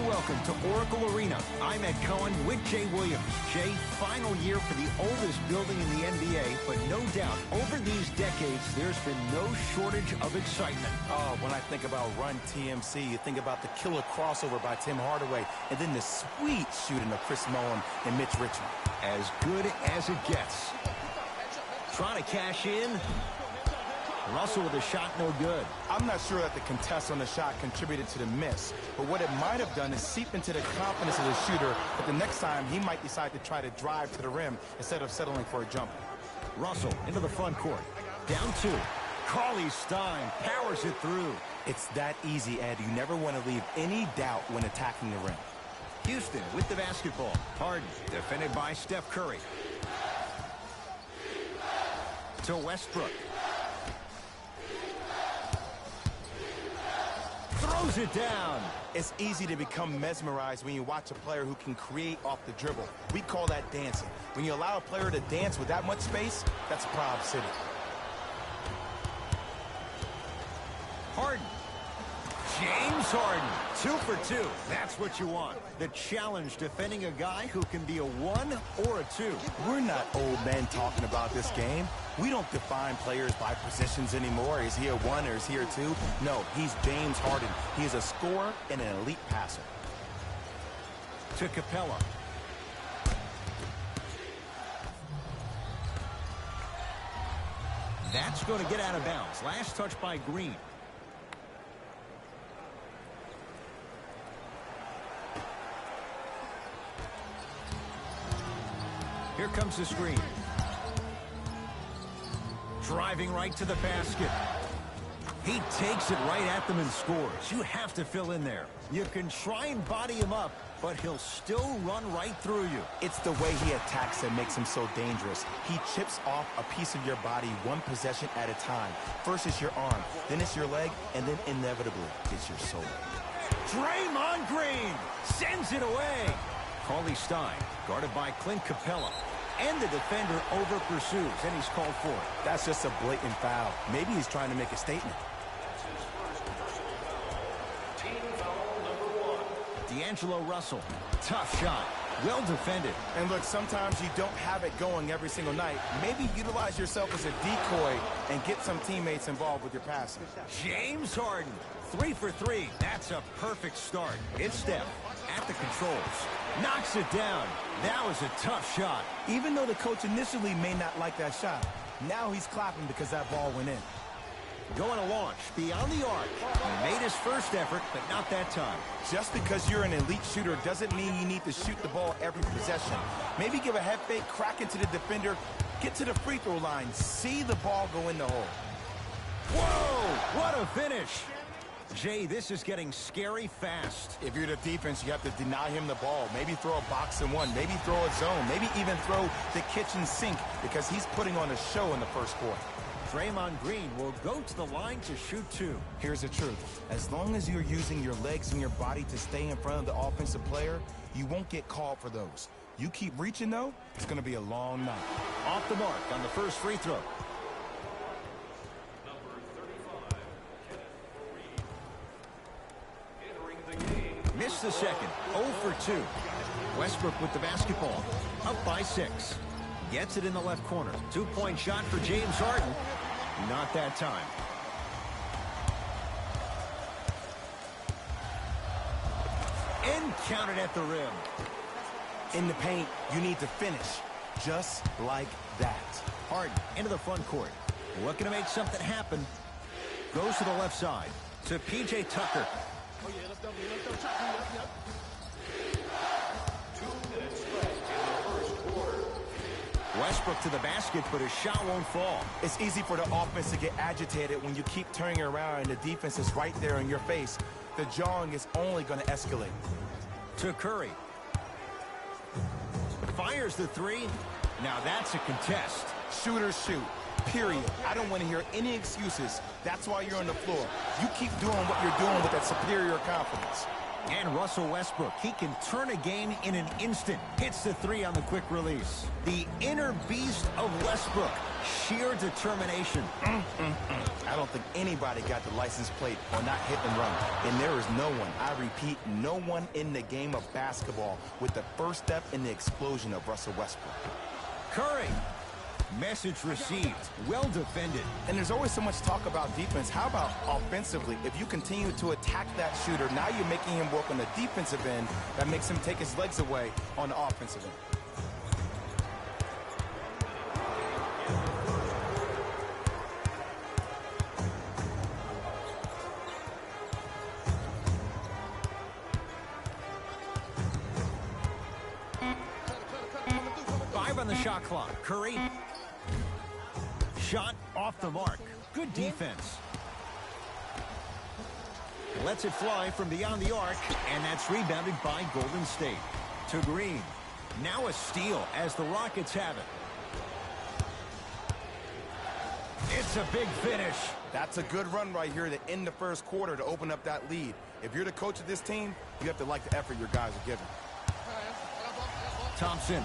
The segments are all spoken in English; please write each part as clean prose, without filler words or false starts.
welcome to Oracle Arena. I'm Ed Cohen with Jay Williams. Jay, final year for the oldest building in the NBA, but no doubt, over these decades, there's been no shortage of excitement. Oh, when I think about Run TMC, you think about the killer crossover by Tim Hardaway, and then the sweet shooting of Chris Mullin and Mitch Richmond. As good as it gets. Trying to cash in. Russell with a shot, no good. I'm not sure that the contest on the shot contributed to the miss, but what it might have done is seep into the confidence of the shooter that the next time he might decide to try to drive to the rim instead of settling for a jumper. Russell into the front court. Down two. Cauley Stein powers it through. It's that easy, Ed. You never want to leave any doubt when attacking the rim. Houston with the basketball. Harden defended by Steph Curry. To Westbrook. Throws it down. It's easy to become mesmerized when you watch a player who can create off the dribble. We call that dancing. When you allow a player to dance with that much space, that's a Proud City. Harden. James Harden. 2 for 2. That's what you want. The challenge defending a guy who can be a 1 or a 2. We're not old men talking about this game. We don't define players by positions anymore. Is he a 1 or is he a 2? No, he's James Harden. He is a scorer and an elite passer. To Capella. That's going to get out of bounds. Last touch by Green. Here comes the screen. Driving right to the basket. He takes it right at them and scores. You have to fill in there. You can try and body him up, but he'll still run right through you. It's the way he attacks that makes him so dangerous. He chips off a piece of your body one possession at a time. First it's your arm, then it's your leg, and then inevitably it's your soul. Draymond Green sends it away. Cauley Stein guarded by Clint Capella. And the defender over-pursues, and he's called for it. That's just a blatant foul. Maybe he's trying to make a statement. Team foul number 1. D'Angelo Russell. Tough shot. Well defended. And look, sometimes you don't have it going every single night. Maybe utilize yourself as a decoy and get some teammates involved with your passing. James Harden. 3 for 3. That's a perfect start. It's Steph at the controls. Knocks it down. That was a tough shot. Even though the coach initially may not like that shot, now he's clapping because that ball went in. Going to launch beyond the arc. He made his first effort, but not that time. Just because you're an elite shooter doesn't mean you need to shoot the ball every possession. Maybe give a head fake, crack into the defender, get to the free throw line, see the ball go in the hole. Whoa, what a finish. Jay, this is getting scary fast. If you're the defense, you have to deny him the ball. Maybe throw a box and one. Maybe throw a zone. Maybe even throw the kitchen sink because he's putting on a show in the first quarter. Draymond Green will go to the line to shoot 2. Here's the truth. As long as you're using your legs and your body to stay in front of the offensive player, you won't get called for those. You keep reaching, though, it's going to be a long night. Off the mark on the first free throw. Missed the second. 0 for 2. Westbrook with the basketball. Up by 6. Gets it in the left corner. 2-point shot for James Harden. Not that time. And counted at the rim. In the paint, you need to finish. Just like that. Harden into the front court. Looking to make something happen. Goes to the left side. To P.J. Tucker. Oh, yeah, let's go. 2 minutes left in the first quarter. Westbrook to the basket, but his shot won't fall. It's easy for the offense to get agitated when you keep turning around and the defense is right there in your face. The jawing is only going to escalate. To Curry. Fires the 3. Now that's a contest. Shooters shoot. Period. I don't want to hear any excuses. That's why you're on the floor. You keep doing what you're doing with that superior confidence. And Russell Westbrook, he can turn a game in an instant. Hits the 3 on the quick release. The inner beast of Westbrook. Sheer determination. I don't think anybody got the license plate on that hit and run. And there is no one, I repeat, no one in the game of basketball with the first step in the explosion of Russell Westbrook. Curry. Message received. Well defended. And there's always so much talk about defense. How about offensively? If you continue to attack that shooter, now you're making him work on the defensive end. That makes him take his legs away on the offensive end. On the shot clock. Curry. Shot off the mark. Good defense. Lets it fly from beyond the arc, and that's rebounded by Golden State. To Green. Now a steal as the Rockets have it. It's a big finish. That's a good run right here to end the first quarter to open up that lead. If you're the coach of this team, you have to like the effort your guys are giving. Thompson.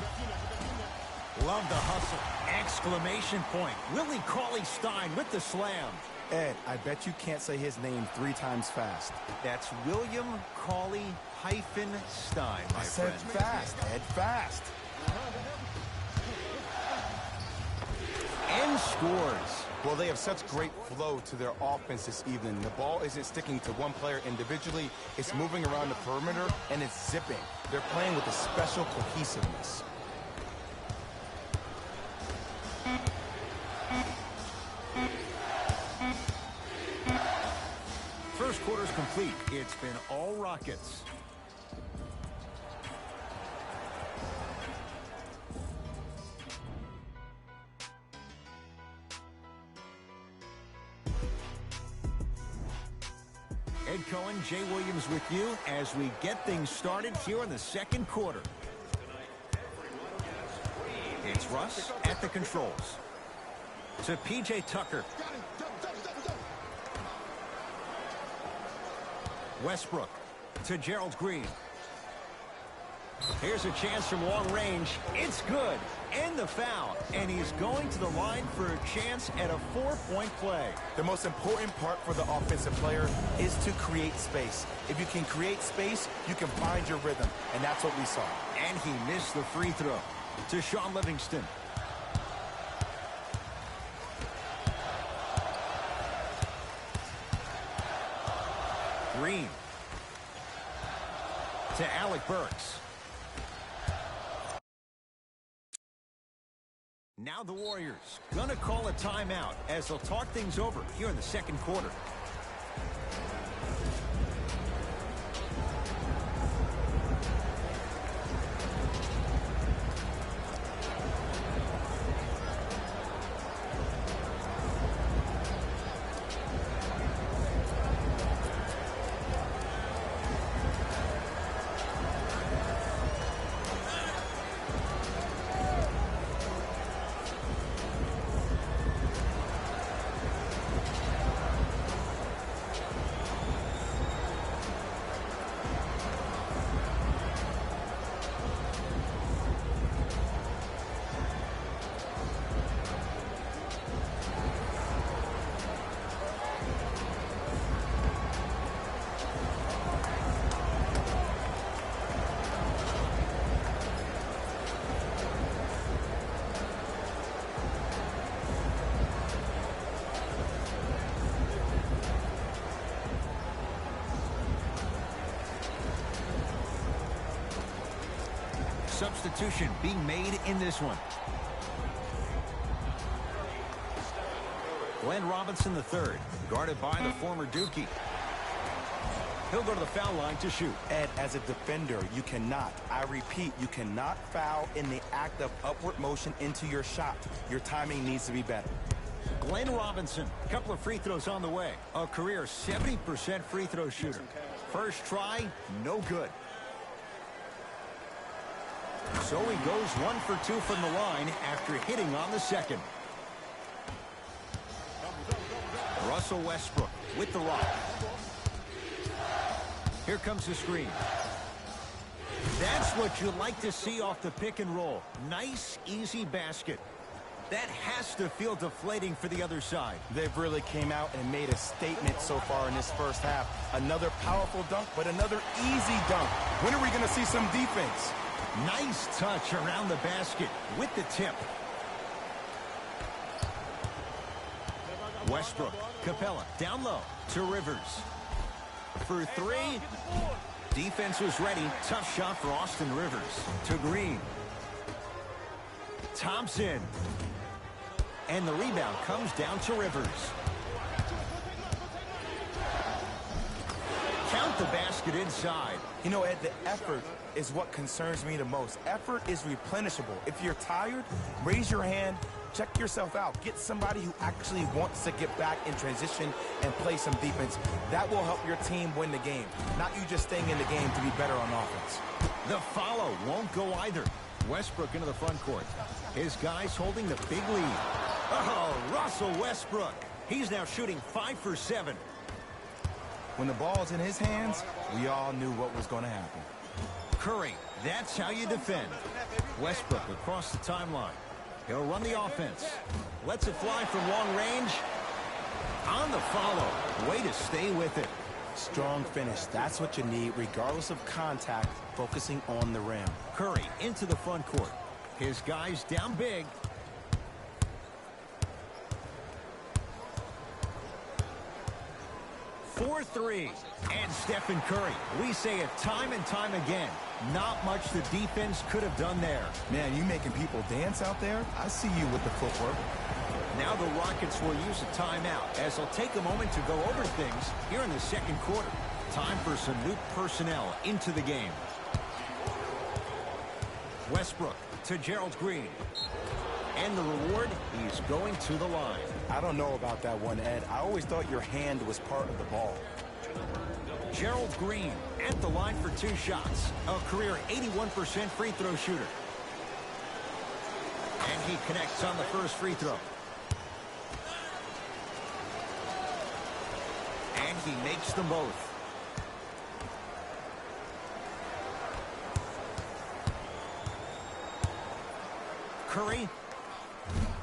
Love the hustle. Exclamation point. Willie Cauley-Stein with the slam. Ed, I bet you can't say his name 3 times fast. That's William Cauley-Stein, my I said friend. fast, Ed, fast. And scores. Well, they have such great flow to their offense this evening. The ball isn't sticking to one player individually. It's moving around the perimeter, and it's zipping. They're playing with a special cohesiveness. First quarter's complete. It's been all Rockets. Ed Cohen, Jay Williams with you as we get things started here in the second quarter. It's Russ at the controls. To P.J. Tucker. Westbrook to Gerald Green. Here's a chance from long range. It's good. And the foul. And he's going to the line for a chance at a 4-point play. The most important part for the offensive player is to create space. If you can create space, you can find your rhythm. And that's what we saw. And he missed the free throw. To Shaun Livingston. Green. To Alec Burks. Now the Warriors gonna call a timeout as they'll talk things over here in the second quarter. Substitution being made in this one. Glenn Robinson III, guarded by the former Dookie. He'll go to the foul line to shoot. Ed, as a defender, you cannot, I repeat, you cannot foul in the act of upward motion into your shot. Your timing needs to be better. Glenn Robinson, a couple of free throws on the way. A career 70% free throw shooter. First try, no good. So he goes 1 for 2 from the line after hitting on the second. Russell Westbrook with the rock. Here comes the screen. That's what you like to see off the pick and roll. Nice, easy basket. That has to feel deflating for the other side. They've really came out and made a statement so far in this first half. Another powerful dunk, but another easy dunk. When are we going to see some defense? Nice touch around the basket with the tip. Westbrook, Capella, down low to Rivers. For three. Defense was ready. Tough shot for Austin Rivers. To Green. Thompson. And the rebound comes down to Rivers. Count the basket inside. You know, Ed, the effort is what concerns me the most. Effort is replenishable. If you're tired, raise your hand, check yourself out. Get somebody who actually wants to get back in transition and play some defense. That will help your team win the game, not you just staying in the game to be better on offense. The follow won't go either. Westbrook into the front court. His guys holding the big lead. Oh, Russell Westbrook. He's now shooting 5 for 7. When the ball's in his hands, we all knew what was going to happen. Curry, that's how you defend. Westbrook across the timeline. He'll run the offense. Lets it fly from long range. On the follow. Way to stay with it. Strong finish. That's what you need, regardless of contact, focusing on the rim. Curry into the front court. His guys down big. For three. And Stephen Curry. We say it time and time again. Not much the defense could have done there. Man, you making people dance out there? I see you with the footwork. Now the Rockets will use a timeout as they'll take a moment to go over things here in the second quarter. Time for some new personnel into the game. Westbrook to Gerald Green. And the reward, he's going to the line. I don't know about that one, Ed. I always thought your hand was part of the ball. Gerald Green at the line for 2 shots. A career 81% free throw shooter. And he connects on the first free throw. And he makes them both. Curry.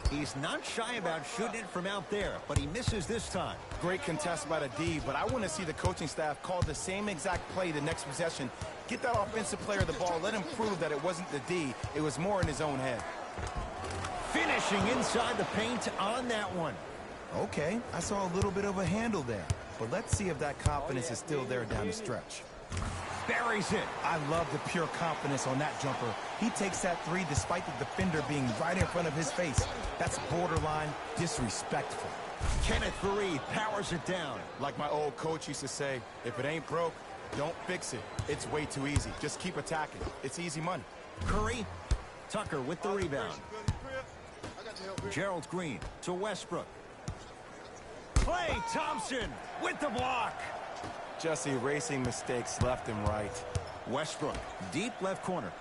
He's not shy about shooting it from out there, but he misses this time. Great contest by the D, but I want to see the coaching staff call the same exact play the next possession. Get that offensive player the ball. Let him prove that it wasn't the D. It was more in his own head. Finishing inside the paint on that one. Okay, I saw a little bit of a handle there, but let's see if that confidence is still there down the stretch. Buries it. I love the pure confidence on that jumper. He takes that three despite the defender being right in front of his face. That's borderline disrespectful. Kenneth Faried powers it down. Like my old coach used to say, if it ain't broke, don't fix it. It's way too easy. Just keep attacking. It's easy money. Curry. Tucker with the rebound. Gerald Green to Westbrook. Klay Thompson with the block. Just erasing mistakes left and right. Westbrook, deep left corner.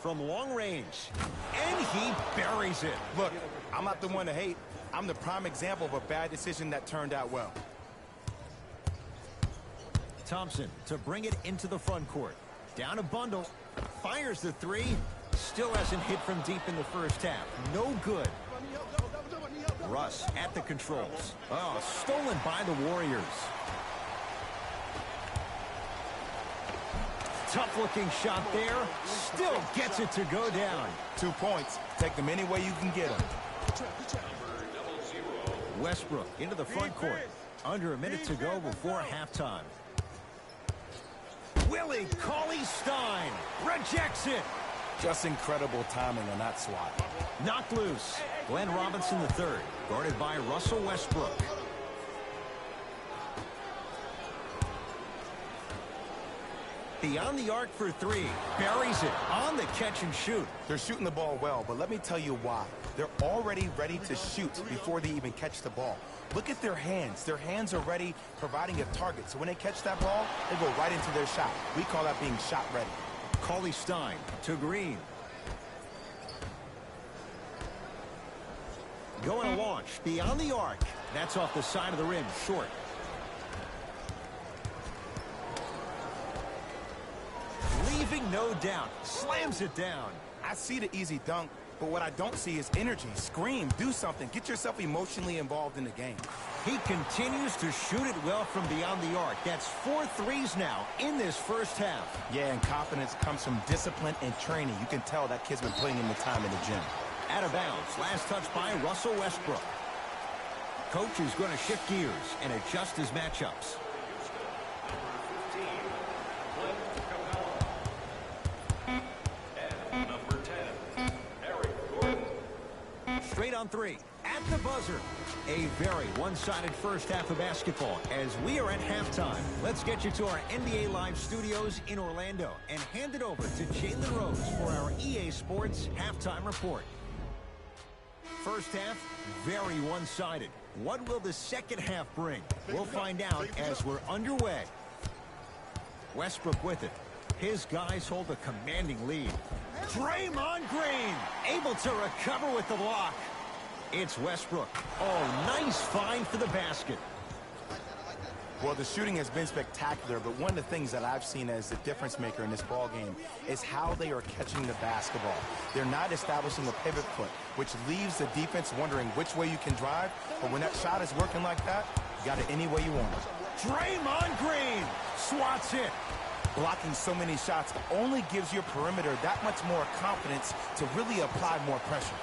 From long range. And he buries it. Look, I'm not the one to hate. I'm the prime example of a bad decision that turned out well. Thompson to bring it into the front court. Down a bundle. Fires the three. Still hasn't hit from deep in the first half. No good. Russ at the controls. Oh, stolen by the Warriors. Tough-looking shot there. Still gets it to go down. 2 points. Take them any way you can get them. Westbrook into the front court. Under a minute to go before halftime. Willie Cauley-Stein rejects it. Just incredible timing on that swat. Knocked loose. Glenn Robinson III, guarded by Russell Westbrook. Beyond the arc for three. Buries it on the catch and shoot. They're shooting the ball well, but let me tell you why. They're already ready to shoot before they even catch the ball. Look at their hands. Their hands are ready, providing a target. So when they catch that ball, they go right into their shot. We call that being shot ready. Cauley-Stein to Green. Going to launch beyond the arc. That's off the side of the rim, short. Leaving no doubt. Slams it down. I see the easy dunk, But what I don't see is energy. Scream, do something. Get yourself emotionally involved in the game. He continues to shoot it well from beyond the arc. That's 4 threes now in this first half. Yeah, and confidence comes from discipline and training. You can tell that kid's been putting in the time in the gym. Out of bounds. Last touch by Russell Westbrook. Coach is going to shift gears and adjust his matchups. Straight on three. At the buzzer. A very one-sided first half of basketball as we are at halftime. Let's get you to our NBA Live studios in Orlando and hand it over to Jalen Rose for our EA Sports halftime report. First half, very one-sided. What will the second half bring? We'll find out as we're underway. Westbrook with it. His guys hold a commanding lead. Draymond Green able to recover with the block. It's Westbrook. Oh, nice find for the basket. Well, the shooting has been spectacular, but one of the things that I've seen as the difference maker in this ball game is how they are catching the basketball. They're not establishing a pivot foot, which leaves the defense wondering which way you can drive. But when that shot is working like that, you got it any way you want it. Draymond Green swats it. Blocking so many shots only gives your perimeter that much more confidence to really apply more pressure.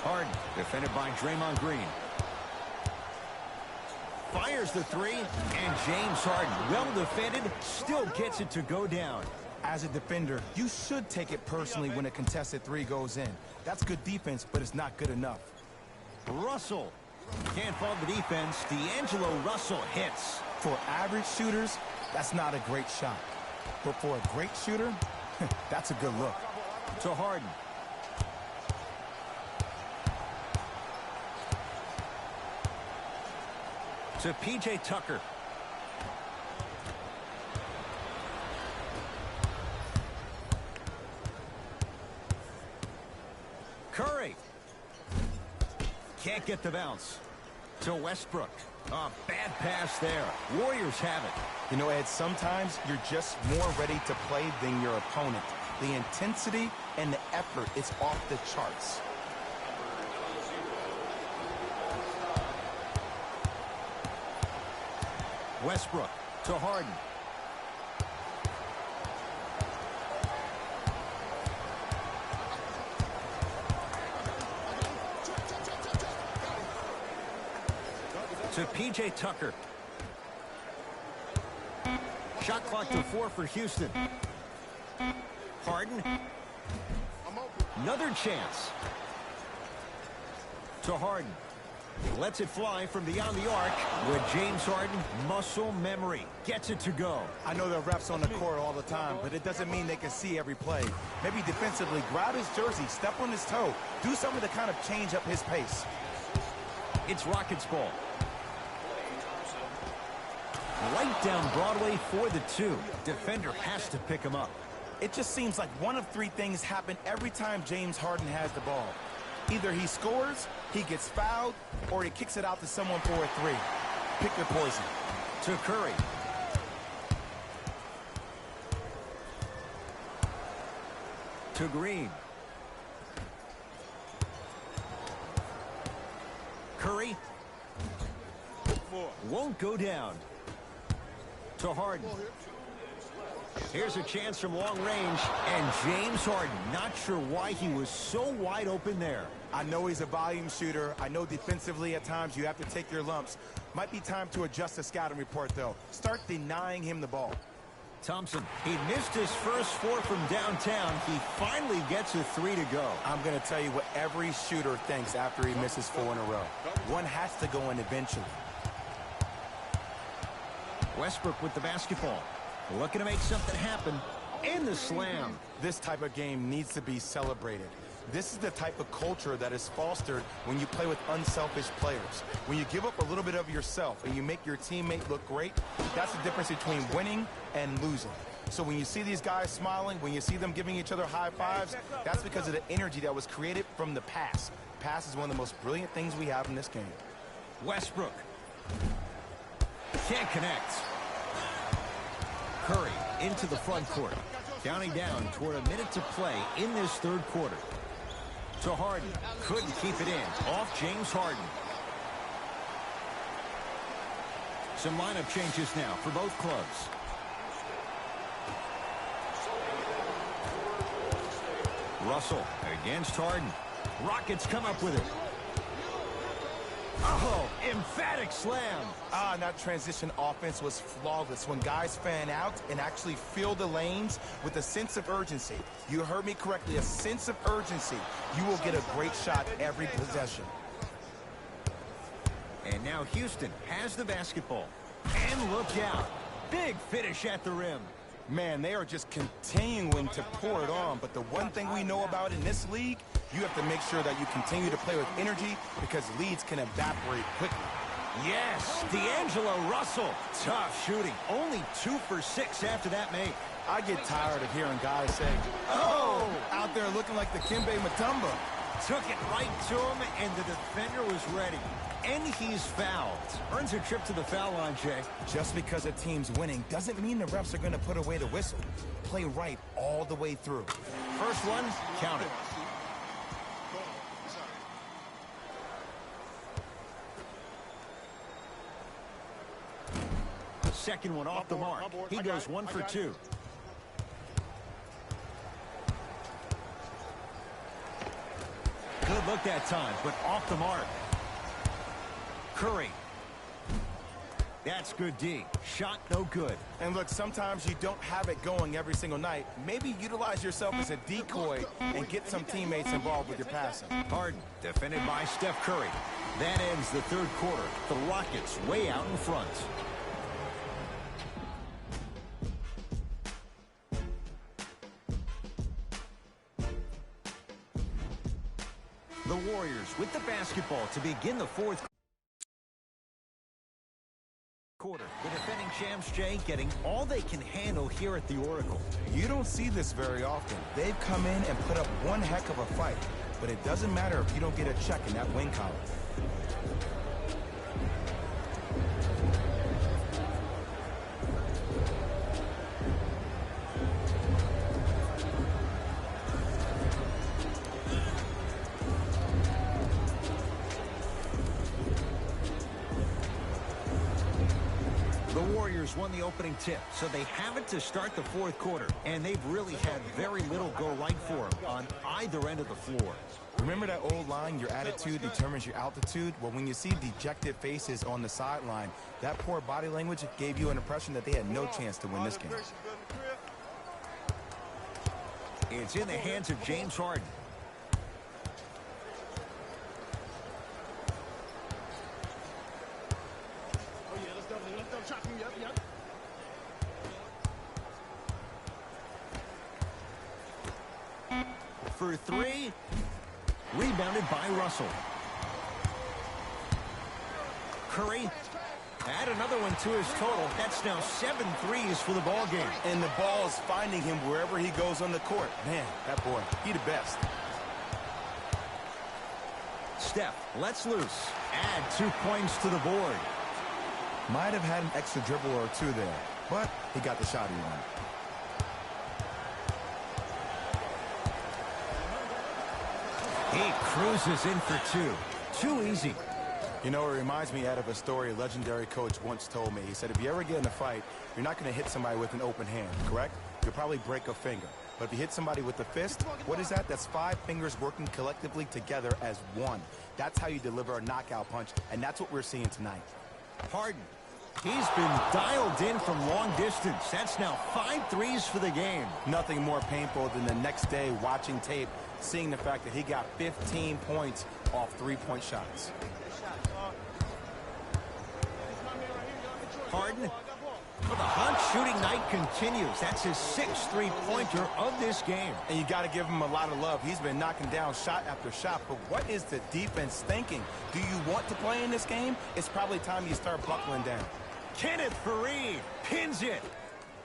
Harden, defended by Draymond Green. Fires the three, and James Harden, well defended, still gets it to go down. As a defender, you should take it personally when a contested three goes in. That's good defense, but it's not good enough. Russell. Can't fault the defense. D'Angelo Russell hits. For average shooters, that's not a great shot. But for a great shooter, that's a good look. To Harden. To P.J. Tucker. Curry. Can't get the bounce. To Westbrook. A bad pass there. Warriors have it. You know, Ed, sometimes you're just more ready to play than your opponent. The intensity and the effort is off the charts. Westbrook to Harden. To P.J. Tucker. Shot clock to 4 for Houston. Harden. Another chance. To Harden. Lets it fly from beyond the arc with James Harden. Muscle memory. Gets it to go. I know there are refs on the court all the time, but it doesn't mean they can see every play. Maybe defensively, grab his jersey, step on his toe, do something to kind of change up his pace. It's Rockets ball. Right down Broadway for the two. Defender has to pick him up. It just seems like one of three things happen every time James Harden has the ball. Either he scores, he gets fouled, or he kicks it out to someone for a three. Pick your poison. To Curry. To Green. Curry. Won't go down. To Harden. Here's a chance from long range, and James Harden, not sure why he was so wide open there. I know he's a volume shooter. I know defensively at times you have to take your lumps. Might be time to adjust the scouting report, though. Start denying him the ball. Thompson, he missed his first 4 from downtown. He finally gets a 3 to go. I'm going to tell you what every shooter thinks after he misses 4 in a row. One has to go in eventually. Westbrook with the basketball. Looking to make something happen. And the slam. This type of game needs to be celebrated. This is the type of culture that is fostered when you play with unselfish players. When you give up a little bit of yourself and you make your teammate look great, that's the difference between winning and losing. So when you see these guys smiling, when you see them giving each other high fives, that's because of the energy that was created from the pass. Pass is one of the most brilliant things we have in this game. Westbrook. Can't connect. Curry. into the front court. Counting down toward a minute to play in this third quarter. To Harden. Couldn't keep it in. Off James Harden. Some lineup changes now for both clubs. Russell against Harden. Rockets come up with it. Oh, emphatic slam. And that transition offense was flawless when guys fan out and actually fill the lanes with a sense of urgency. You heard me correctly, a sense of urgency. You will get a great shot every possession. And now Houston has the basketball. And look out. Big finish at the rim. Man, they are just continuing to pour it on. But the one thing we know about in this league, you have to make sure that you continue to play with energy because leads can evaporate quickly. Yes, D'Angelo Russell. Tough shooting. Only 2 for 6 after that make. I get tired of hearing guys say, oh, out there looking like the Kimbe Mutombo. Took it right to him, and the defender was ready. And he's fouled. Earns a trip to the foul line, Jay. Just because a team's winning doesn't mean the refs are going to put away the whistle. Play right all the way through. First one, count it. Second one off the mark. He goes 1 for 2. Good look that time, but off the mark. Curry. That's good D. Shot no good. And look, sometimes you don't have it going every single night. Maybe utilize yourself as a decoy and get some teammates involved with your passing. Harden, defended by Steph Curry. That ends the third quarter. The Rockets way out in front. The Warriors with the basketball to begin the fourth quarter. The defending champs, Jay, getting all they can handle here at the Oracle. You don't see this very often. They've come in and put up one heck of a fight, but it doesn't matter if you don't get a check in that win column. Won the opening tip, so they have it to start the fourth quarter, and they've really had very little go right for them on either end of the floor. Remember that old line, your attitude determines your altitude? Well, when you see dejected faces on the sideline, that poor body language gave you an impression that they had no chance to win this game. It's in the hands of James Harden. For 3, rebounded by Russell. Curry, add another one to his total. That's now 7 threes for the ball game. And the ball is finding him wherever he goes on the court. Man, that boy, he the best. Steph lets loose. Add 2 points to the board. Might have had an extra dribble or 2 there, but he got the shot he wanted. He cruises in for 2. Too easy. You know, it reminds me out of a story a legendary coach once told me. He said, if you ever get in a fight, you're not going to hit somebody with an open hand, correct? You'll probably break a finger. But if you hit somebody with a fist, what is that? That's 5 fingers working collectively together as one. That's how you deliver a knockout punch, and that's what we're seeing tonight. Harden. He's been dialed in from long distance. That's now 5 threes for the game. Nothing more painful than the next day watching tape, seeing the fact that he got 15 points off 3-point shots. Harden. Well, the hot shooting night continues. That's his 6th three-pointer of this game. And you got to give him a lot of love. He's been knocking down shot after shot. But what is the defense thinking? Do you want to play in this game? It's probably time you start buckling down. Kenneth Faried pins it.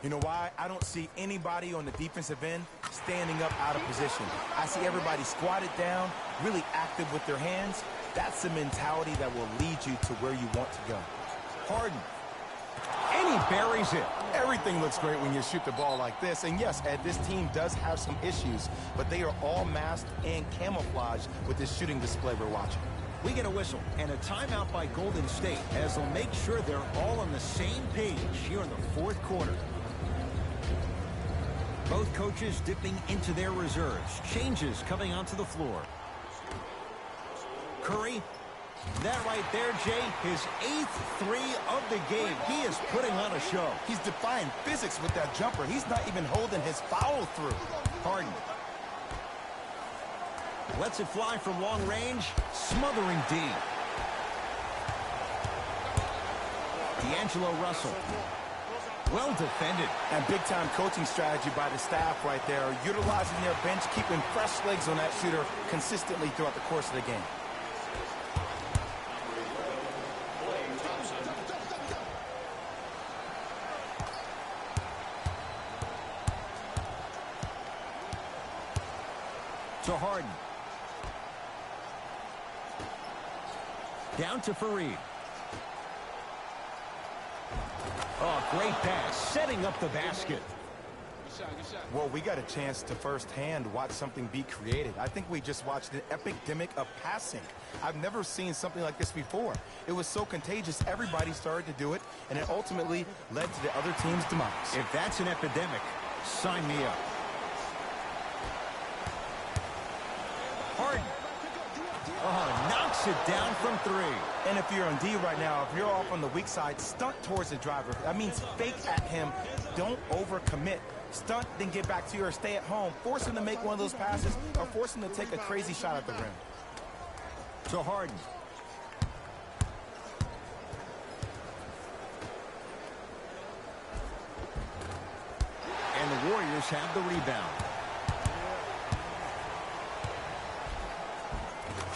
You know why? I don't see anybody on the defensive end standing up out of position. I see everybody squatted down, really active with their hands. That's the mentality that will lead you to where you want to go. Harden. And he buries it. Everything looks great when you shoot the ball like this. And yes, Ed, this team does have some issues, but they are all masked and camouflaged with this shooting display we're watching. We get a whistle and a timeout by Golden State as they'll make sure they're all on the same page here in the fourth quarter. Both coaches dipping into their reserves. Changes coming onto the floor. Curry. That right there, Jay, his 8th three of the game. He is putting on a show. He's defying physics with that jumper. He's not even holding his foul through. Harden. Lets it fly from long range. Smothering D. D'Angelo Russell. Well defended. And big-time coaching strategy by the staff right there, utilizing their bench, keeping fresh legs on that shooter consistently throughout the course of the game. To Harden. Down to Fareed. Oh, great pass. Setting up the basket. Well, we got a chance to firsthand watch something be created. I think we just watched an epidemic of passing. I've never seen something like this before. It was so contagious, everybody started to do it, and it ultimately led to the other team's demise. If that's an epidemic, sign me up. Harden. Oh, knocks it down from 3. And if you're on D right now, if you're off on the weak side, stunt towards the driver. That means fake at him. Don't overcommit. Stunt, then get back to your stay at home. Force him to make one of those passes or force him to take a crazy shot at the rim. To Harden. And the Warriors have the rebound.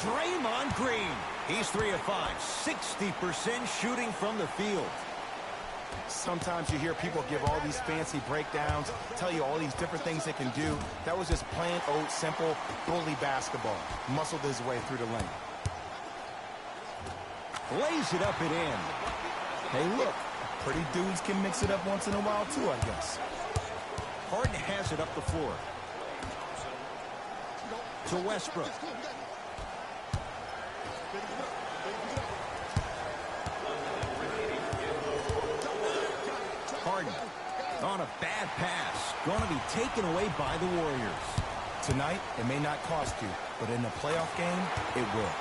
Draymond Green. He's 3 of 5. 60% shooting from the field. Sometimes you hear people give all these fancy breakdowns, tell you all these different things they can do. That was just plain old simple bully basketball. Muscled his way through the lane. Lays it up and in. Hey, look, pretty dudes can mix it up once in a while too, I guess. Harden has it up the floor. To Westbrook. Harden on a bad pass. Going to be taken away by the Warriors. Tonight, it may not cost you, but in a playoff game, it will.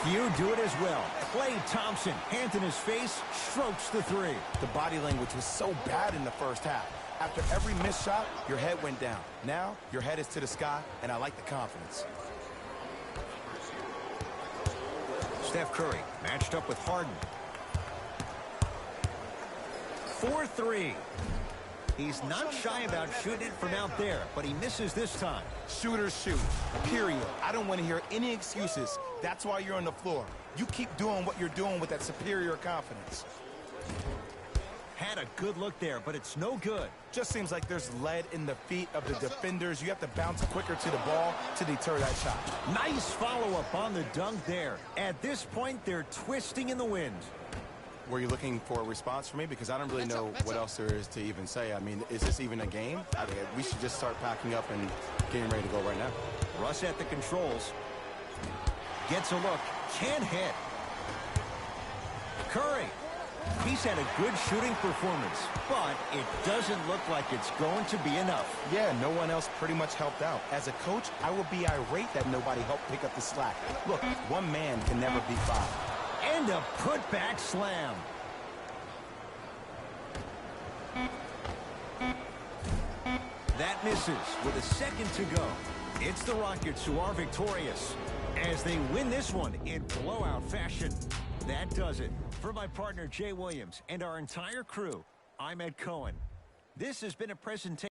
Few do it as well. Klay Thompson, hand in his face, strokes the 3. The body language was so bad in the first half. After every missed shot, your head went down. Now, your head is to the sky, and I like the confidence. Steph Curry matched up with Harden. 4-3. He's not shy about shooting it from out there, but he misses this time. Shooters shoot, period. I don't want to hear any excuses. That's why you're on the floor. You keep doing what you're doing with that superior confidence. Had a good look there, but it's no good. Just seems like there's lead in the feet of the defenders. You have to bounce quicker to the ball to deter that shot. Nice follow-up on the dunk there. At this point, they're twisting in the wind. Were you looking for a response from me? Because I don't really know what else there is to even say. I mean, is this even a game? I mean, we should just start packing up and getting ready to go right now. Russ at the controls. Gets a look. Can't hit. Curry. He's had a good shooting performance, but it doesn't look like it's going to be enough. Yeah, no one else pretty much helped out. As a coach, I would be irate that nobody helped pick up the slack. Look, one man can never beat 5. And a putback slam. That misses with a second to go. It's the Rockets who are victorious as they win this one in blowout fashion. That does it. For my partner, Jay Williams, and our entire crew, I'm Ed Cohen. This has been a presentation.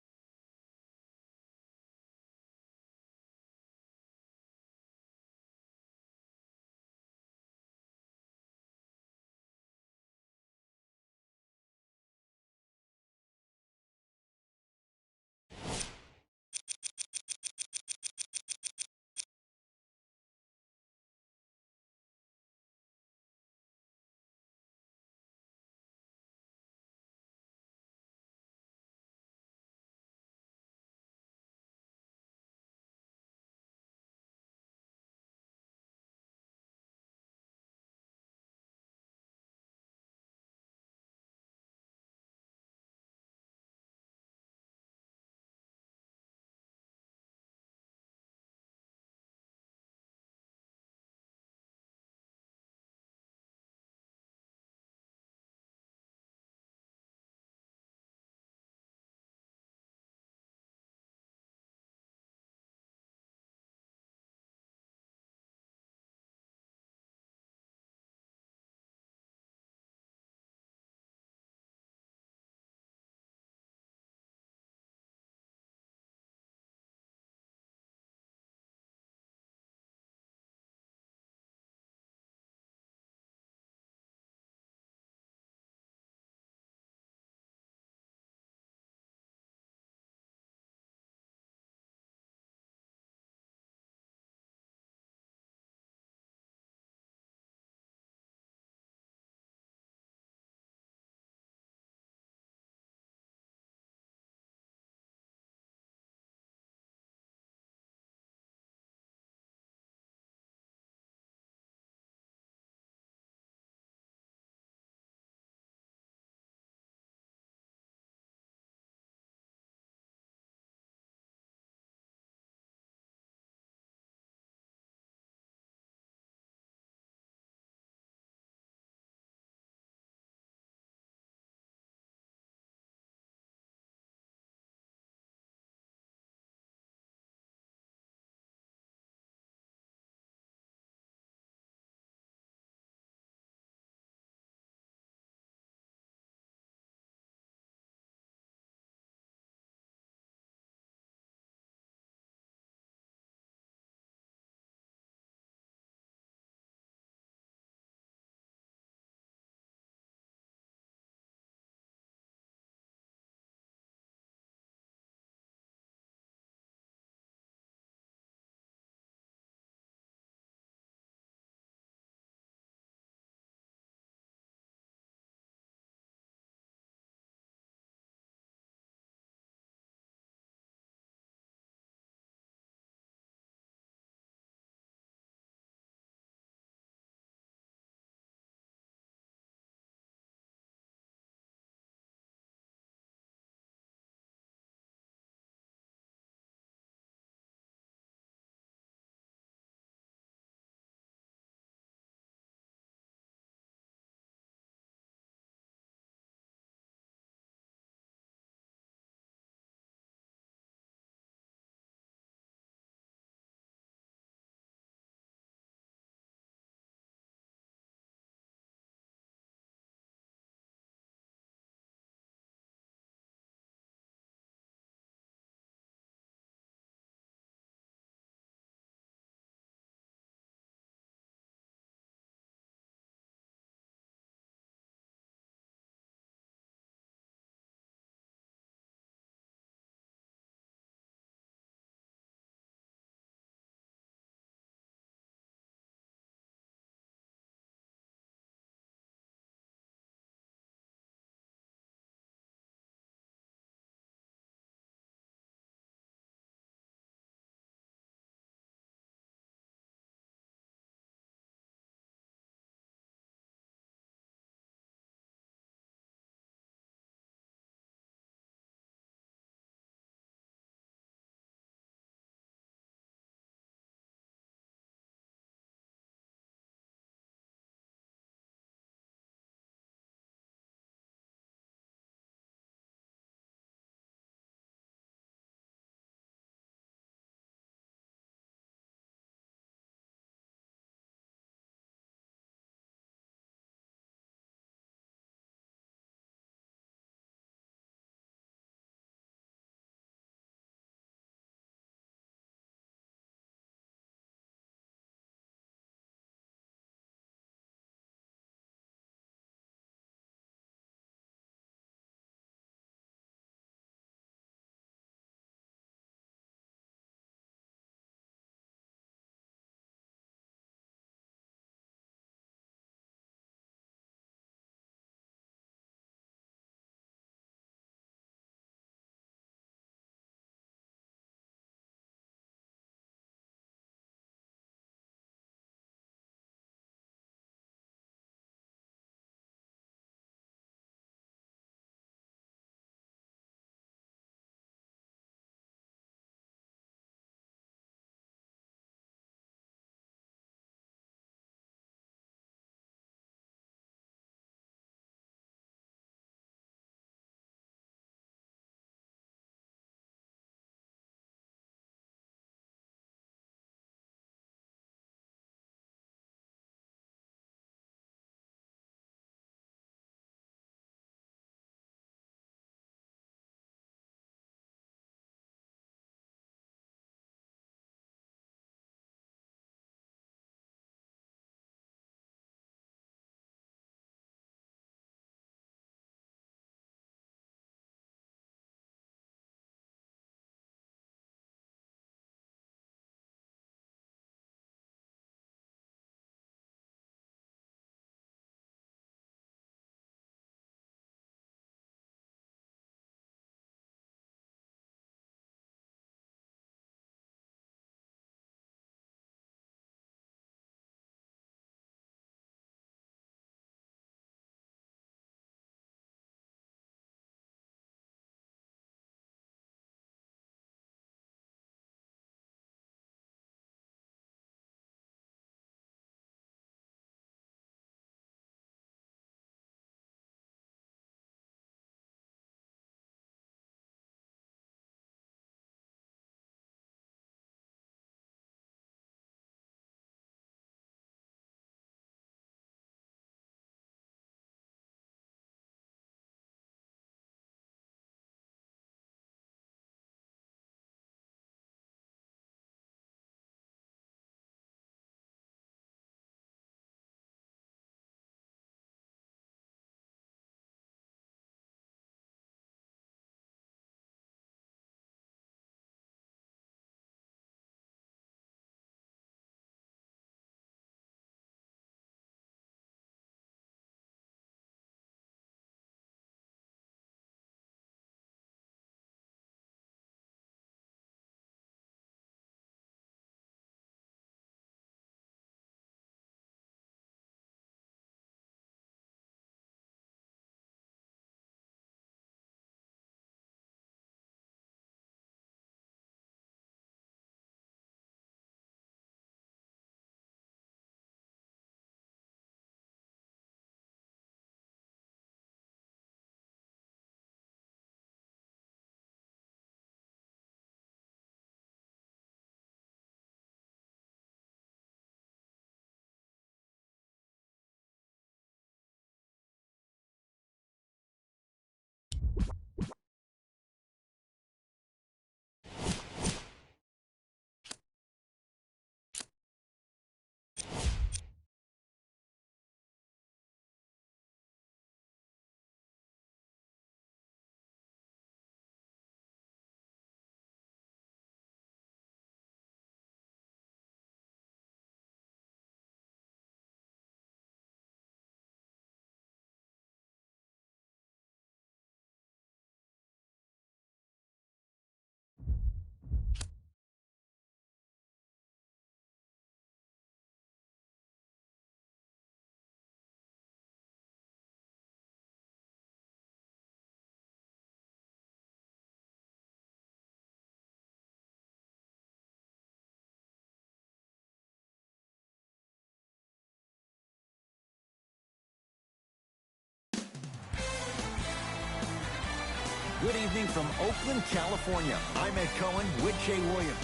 Good evening from Oakland, California. I'm Ed Cohen with Jay Williams.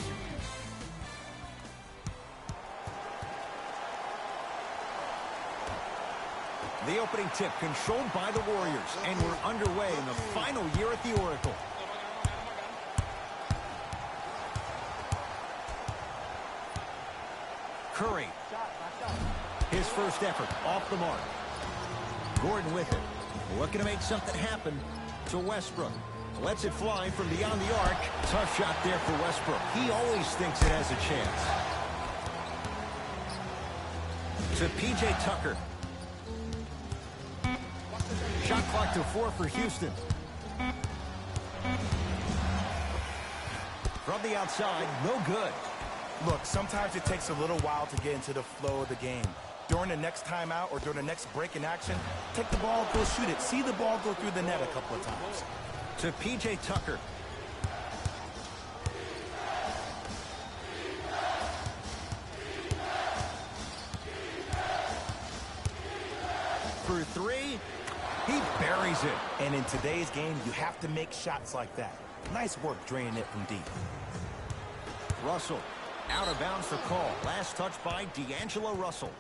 The opening tip controlled by the Warriors, and we're underway in the final year at the Oracle. Curry. His first effort off the mark. Gordon with it. Looking to make something happen to Westbrook. Lets it fly from beyond the arc. Tough shot there for Westbrook. He always thinks it has a chance. To P.J. Tucker. Shot clock to 4 for Houston. From the outside, no good. Look, sometimes it takes a little while to get into the flow of the game. During the next timeout or during the next break in action, take the ball, go shoot it. See the ball go through the net a couple of times. To P.J. Tucker. For 3. He buries it. And in today's game, you have to make shots like that. Nice work draining it from deep. Russell. Out of bounds for call. Last touch by D'Angelo Russell.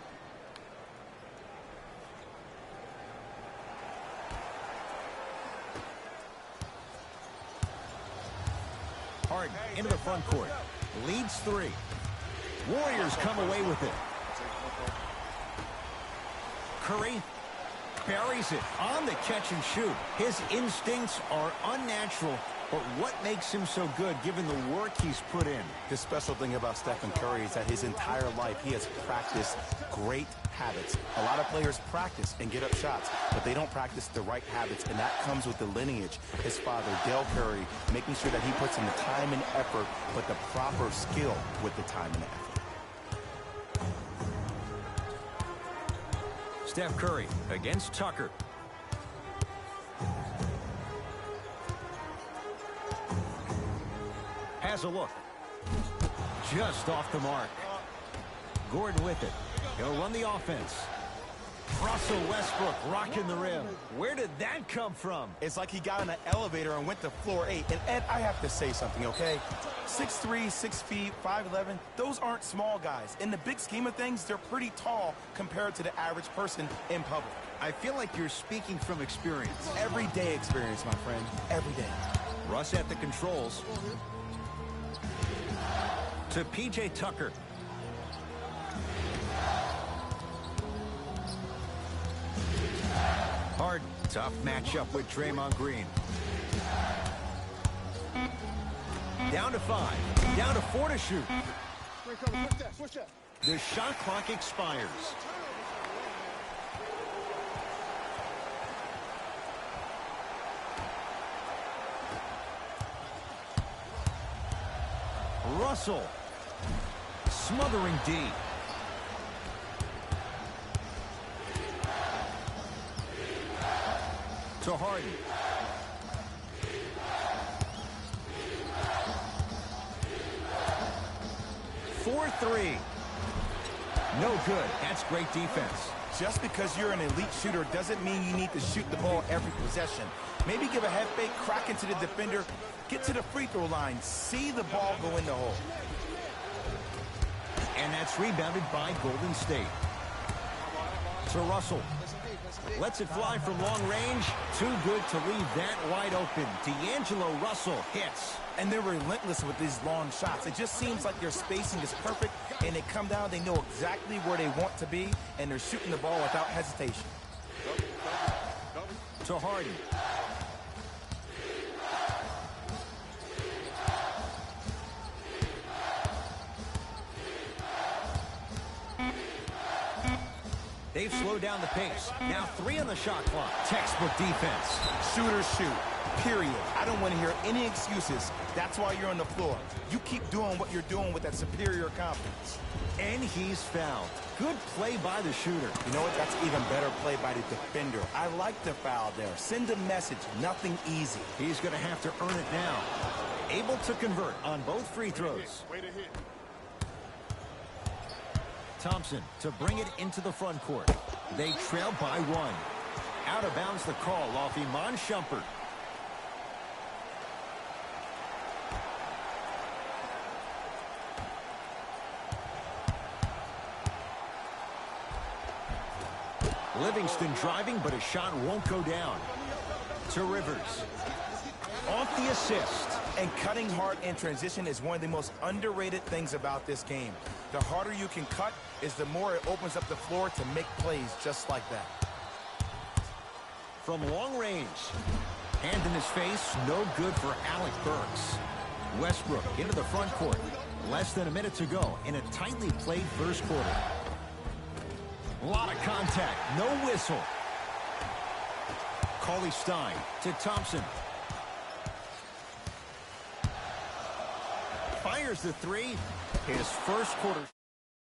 Harden into the front court. Leads 3. Warriors come away with it. Curry buries it on the catch and shoot. His instincts are unnatural, but what makes him so good given the work he's put in? The special thing about Stephen Curry is that his entire life he has practiced great habits. A lot of players practice and get up shots, but they don't practice the right habits, and that comes with the lineage. His father, Dale Curry, making sure that he puts in the time and effort, but the proper skill with the time and effort. Steph Curry against Tucker. Has a look. Just off the mark. Gordon with it. He'll run the offense. Russell Westbrook rocking the rim. Where did that come from? It's like he got in an elevator and went to floor 8. And Ed, I have to say something, okay? 6'3", 6 feet, 5'11", those aren't small guys. In the big scheme of things, they're pretty tall compared to the average person in public. I feel like you're speaking from experience. Everyday experience, my friend. Every day. Russ at the controls. To P.J. Tucker. Harden, tough matchup with Draymond Green. Down to 5. Down to 4 to shoot. The shot clock expires. Russell. Smothering D. To Harden. For 3. No good. That's great defense. Just because you're an elite shooter doesn't mean you need to shoot the ball every possession. Maybe give a head fake, crack into the defender, get to the free throw line, see the ball go in the hole. And that's rebounded by Golden State. To Russell. Lets it fly from long range. Too good to leave that wide open. D'Angelo Russell hits. And they're relentless with these long shots. It just seems like their spacing is perfect, and they come down, they know exactly where they want to be, and they're shooting the ball without hesitation. To Harden. They've slowed down the pace. Now 3 on the shot clock. Textbook defense. Shooters shoot, period. I don't want to hear any excuses. That's why you're on the floor. You keep doing what you're doing with that superior confidence. And he's fouled. Good play by the shooter. You know what? That's even better play by the defender. I like the foul there. Send a message. Nothing easy. He's going to have to earn it now. Able to convert on both free throws. Thompson to bring it into the front court. They trail by 1. Out of bounds the call off Iman Shumpert. Livingston driving, but a shot won't go down. To Rivers. Off the assist. And cutting hard in transition is one of the most underrated things about this game. The harder you can cut is the more it opens up the floor to make plays just like that. From long range. Hand in his face, no good for Alec Burks. Westbrook into the front court. Less than a minute to go in a tightly played first quarter. A lot of contact, no whistle. Cauley-Stein to Thompson. Fires the three. His first quarter.